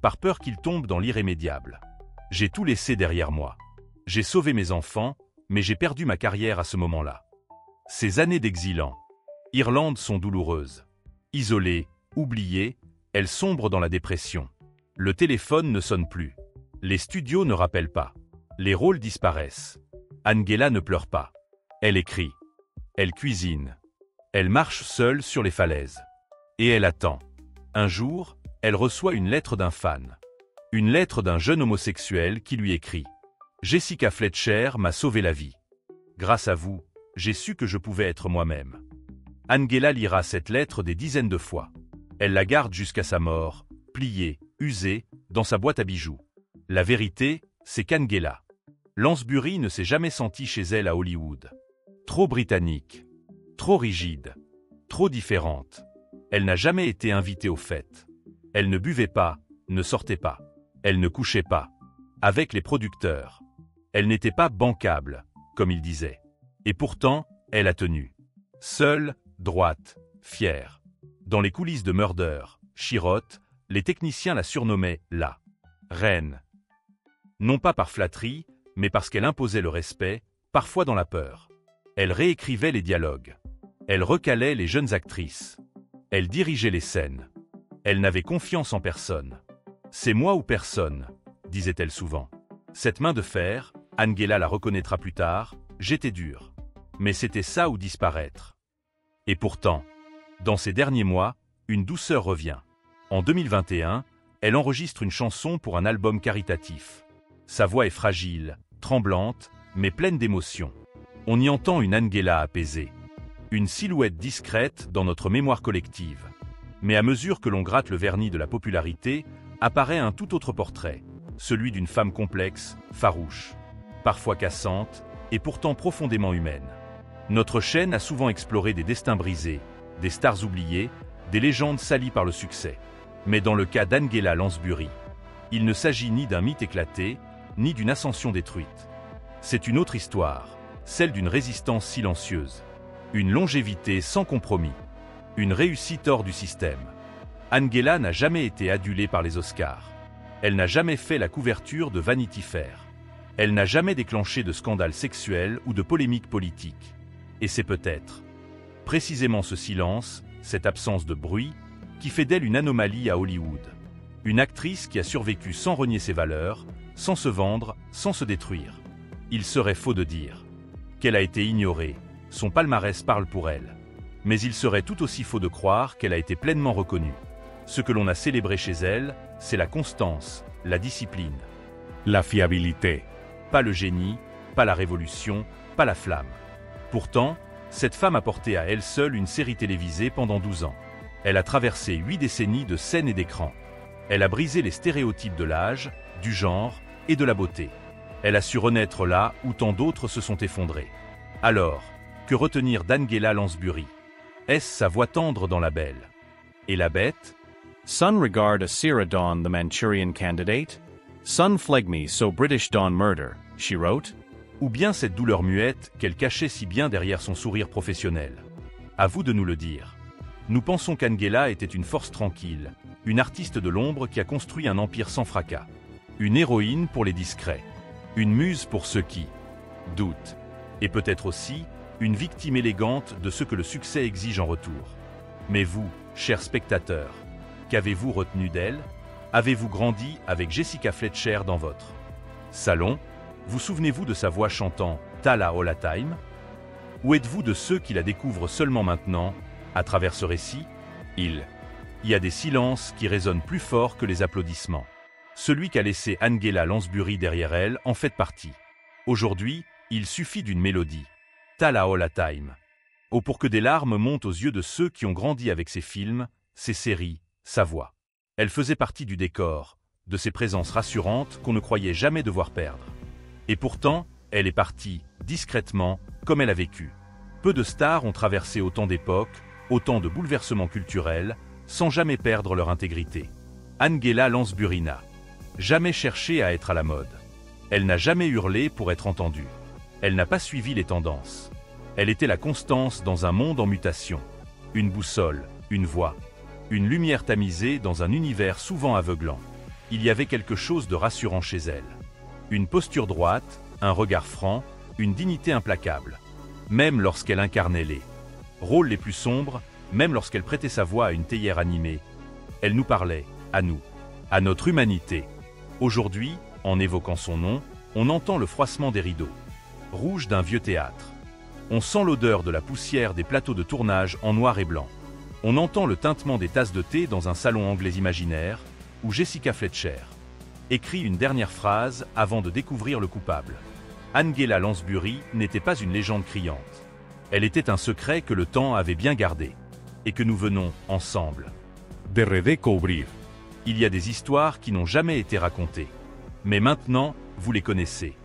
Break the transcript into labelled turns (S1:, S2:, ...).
S1: par peur qu'il tombe dans l'irrémédiable. J'ai tout laissé derrière moi. J'ai sauvé mes enfants, mais j'ai perdu ma carrière à ce moment-là. Ces années d'exil en Irlande sont douloureuses. Isolée, oubliée, elle sombre dans la dépression. Le téléphone ne sonne plus. Les studios ne rappellent pas. Les rôles disparaissent. Angela ne pleure pas. Elle écrit. Elle cuisine. Elle marche seule sur les falaises. Et elle attend. Un jour, elle reçoit une lettre d'un fan. Une lettre d'un jeune homosexuel qui lui écrit « Jessica Fletcher m'a sauvé la vie. Grâce à vous, j'ai su que je pouvais être moi-même. » Angela lira cette lettre des dizaines de fois. Elle la garde jusqu'à sa mort, pliée, usée, dans sa boîte à bijoux. La vérité, c'est qu'Angela Lansbury ne s'est jamais sentie chez elle à Hollywood. Trop britannique, trop rigide, trop différente. Elle n'a jamais été invitée aux fêtes. Elle ne buvait pas, ne sortait pas. Elle ne couchait pas avec les producteurs. Elle n'était pas bancable, comme il disait. Et pourtant, elle a tenu. Seule, droite, fière. Dans les coulisses de Murder, She Wrote, les techniciens la surnommaient la reine. Non pas par flatterie, mais parce qu'elle imposait le respect, parfois dans la peur. Elle réécrivait les dialogues. Elle recalait les jeunes actrices. Elle dirigeait les scènes. Elle n'avait confiance en personne. « C'est moi ou personne », disait-elle souvent. Cette main de fer, Angela la reconnaîtra plus tard, j'étais dure. Mais c'était ça ou disparaître. Et pourtant, dans ces derniers mois, une douceur revient. En 2021, elle enregistre une chanson pour un album caritatif. Sa voix est fragile, tremblante, mais pleine d'émotion. On y entend une Angela apaisée. Une silhouette discrète dans notre mémoire collective. Mais à mesure que l'on gratte le vernis de la popularité, apparaît un tout autre portrait, celui d'une femme complexe, farouche, parfois cassante, et pourtant profondément humaine. Notre chaîne a souvent exploré des destins brisés, des stars oubliées, des légendes salies par le succès. Mais dans le cas d'Angela Lansbury, il ne s'agit ni d'un mythe éclaté, ni d'une ascension détruite. C'est une autre histoire, celle d'une résistance silencieuse, une longévité sans compromis, une réussite hors du système. Angela n'a jamais été adulée par les Oscars. Elle n'a jamais fait la couverture de Vanity Fair. Elle n'a jamais déclenché de scandales sexuels ou de polémiques politiques. Et c'est peut-être précisément ce silence, cette absence de bruit, qui fait d'elle une anomalie à Hollywood. Une actrice qui a survécu sans renier ses valeurs, sans se vendre, sans se détruire. Il serait faux de dire qu'elle a été ignorée, son palmarès parle pour elle. Mais il serait tout aussi faux de croire qu'elle a été pleinement reconnue. Ce que l'on a célébré chez elle, c'est la constance, la discipline.
S2: La fiabilité.
S1: Pas le génie, pas la révolution, pas la flamme. Pourtant, cette femme a porté à elle seule une série télévisée pendant 12 ans. Elle a traversé 8 décennies de scène et d'écran. Elle a brisé les stéréotypes de l'âge, du genre et de la beauté. Elle a su renaître là où tant d'autres se sont effondrés. Alors, que retenir d'Angela Lansbury? Est-ce sa voix tendre dans La Belle? Et La Bête?
S3: Son regard a Sierra Dawn the Manchurian Candidate? Son fleg me so British Dawn murder, she wrote?
S1: Ou bien cette douleur muette qu'elle cachait si bien derrière son sourire professionnel? À vous de nous le dire. Nous pensons qu'Angela était une force tranquille, une artiste de l'ombre qui a construit un empire sans fracas. Une héroïne pour les discrets. Une muse pour ceux qui doutent. Et peut-être aussi, une victime élégante de ce que le succès exige en retour. Mais vous, chers spectateurs, qu'avez-vous retenu d'elle? Avez-vous grandi avec Jessica Fletcher dans votre salon? Vous souvenez-vous de sa voix chantant « Tala All Time » Ou êtes-vous de ceux qui la découvrent seulement maintenant, à travers ce récit? Il y a des silences qui résonnent plus fort que les applaudissements. Celui qu'a laissé Angela Lansbury derrière elle en fait partie. Aujourd'hui, il suffit d'une mélodie. « Tala All Time » Oh, pour que des larmes montent aux yeux de ceux qui ont grandi avec ses films, ses séries, sa voix. Elle faisait partie du décor, de ces présences rassurantes qu'on ne croyait jamais devoir perdre. Et pourtant, elle est partie, discrètement, comme elle a vécu. Peu de stars ont traversé autant d'époques, autant de bouleversements culturels, sans jamais perdre leur intégrité. Angela Lansbury n'a jamais cherché à être à la mode. Elle n'a jamais hurlé pour être entendue. Elle n'a pas suivi les tendances. Elle était la constance dans un monde en mutation. Une boussole, une voix, une lumière tamisée dans un univers souvent aveuglant. Il y avait quelque chose de rassurant chez elle. Une posture droite, un regard franc, une dignité implacable. Même lorsqu'elle incarnait les rôles les plus sombres, même lorsqu'elle prêtait sa voix à une théière animée, elle nous parlait, à nous, à notre humanité. Aujourd'hui, en évoquant son nom, on entend le froissement des rideaux rouges d'un vieux théâtre. On sent l'odeur de la poussière des plateaux de tournage en noir et blanc. On entend le tintement des tasses de thé dans un salon anglais imaginaire, où Jessica Fletcher écrit une dernière phrase avant de découvrir le coupable. Angela Lansbury n'était pas une légende criante. Elle était un secret que le temps avait bien gardé, et que nous venons, ensemble,
S2: de redécouvrir.
S1: Il y a des histoires qui n'ont jamais été racontées. Mais maintenant, vous les connaissez.